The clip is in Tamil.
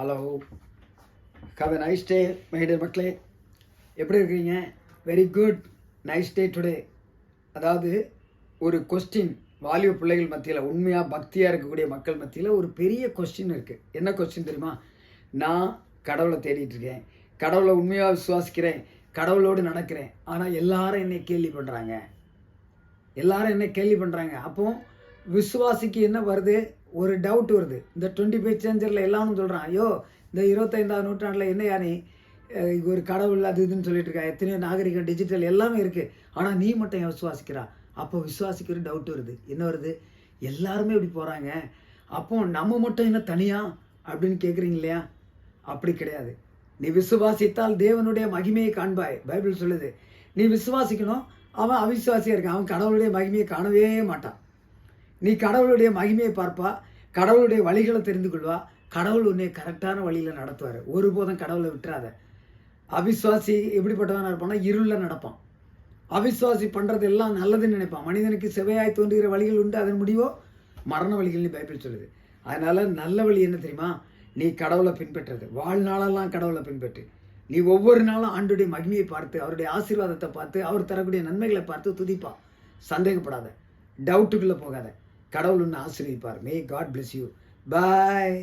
Hello, have a nice day my dear மக்களே. எப்படி இருக்கீங்க? Very good, nice day today. அதாவது ஒரு கொஸ்டின் வாலிப பிள்ளைகள் மத்தியில், உண்மையாக பக்தியாக இருக்கக்கூடிய மக்கள் மத்தியில் ஒரு பெரிய கொஸ்டின் இருக்குது. என்ன கொஸ்டின் தெரியுமா? நான் கடவுளை தேடிட்டு இருக்கேன், கடவுளை உண்மையாக விசுவாசிக்கிறேன், கடவுளோடு நடக்கிறேன், ஆனால் எல்லாரும் என்னை கேள்வி பண்ணுறாங்க, எல்லாரும் என்ன கேள்வி பண்ணுறாங்க. அப்போ விசுவாசிக்கு என்ன வருது? ஒரு டவுட் வருது. இந்த 25th செஞ்சுரியில் எல்லாரும் சொல்கிறான், ஐயோ இந்த 25ஆம் நூற்றாண்டில் என்ன யானே ஒரு கடவுள் அது இதுன்னு சொல்லிட்டு இருக்கா, எத்தனையோ நாகரிகம் டிஜிட்டல் எல்லாமே இருக்குது, ஆனால் நீ மட்டும் ஏன் விசுவாசிக்கிறா? அப்போ விசுவாசிக்கிற டவுட் வருது. என்ன வருது? எல்லாருமே இப்படி போகிறாங்க, அப்போ நம்ம மட்டும் என்ன தனியா அப்படின்னு கேட்குறீங்க இல்லையா? அப்படி கிடையாது. நீ விசுவாசித்தால் தேவனுடைய மகிமையை காண்பாய், பைபிள் சொல்லுது. நீ விசுவாசிக்கணும். அவன் அவிசுவாசியாக இருக்கான், அவன் கடவுளுடைய மகிமையை காணவே மாட்டான். நீ கடவுளுடைய மகிமையை பார்ப்பா, கடவுளுடைய வழிகளை தெரிந்து கொள்வா, கடவுள் உன்னை கரெக்டான வழியில் நடத்துவார். ஒருபோதும் கடவுளை விட்டுறாத. அவிசுவாசி எப்படிப்பட்டவனாக இருப்பான்னா இருளில் நடப்பான். அவிசுவாசி பண்ணுறது எல்லாம் நல்லதுன்னு நினைப்பான். மனிதனுக்கு செவையாய் தோன்றுகிற வழிகள் உண்டு, அதன் முடிவோ மரண வழிகள்னு பைபிள் சொல்லுது. அதனால் நல்ல வழி என்ன தெரியுமா? நீ கடவுளை பின்பற்றுறது. வாழ்நாளெல்லாம் கடவுளை பின்பற்று. நீ ஒவ்வொரு நாளும் ஆண்டுடைய மகிமையை பார்த்து, அவருடைய ஆசீர்வாதத்தை பார்த்து, அவர் தரக்கூடிய நன்மைகளை பார்த்து துதிப்பா. சந்தேகப்படாத, டவுட்டுக்குள்ளே போகாத. கடவுள் உன்னை ஆசீர்வதிப்பார். May God bless you. Bye.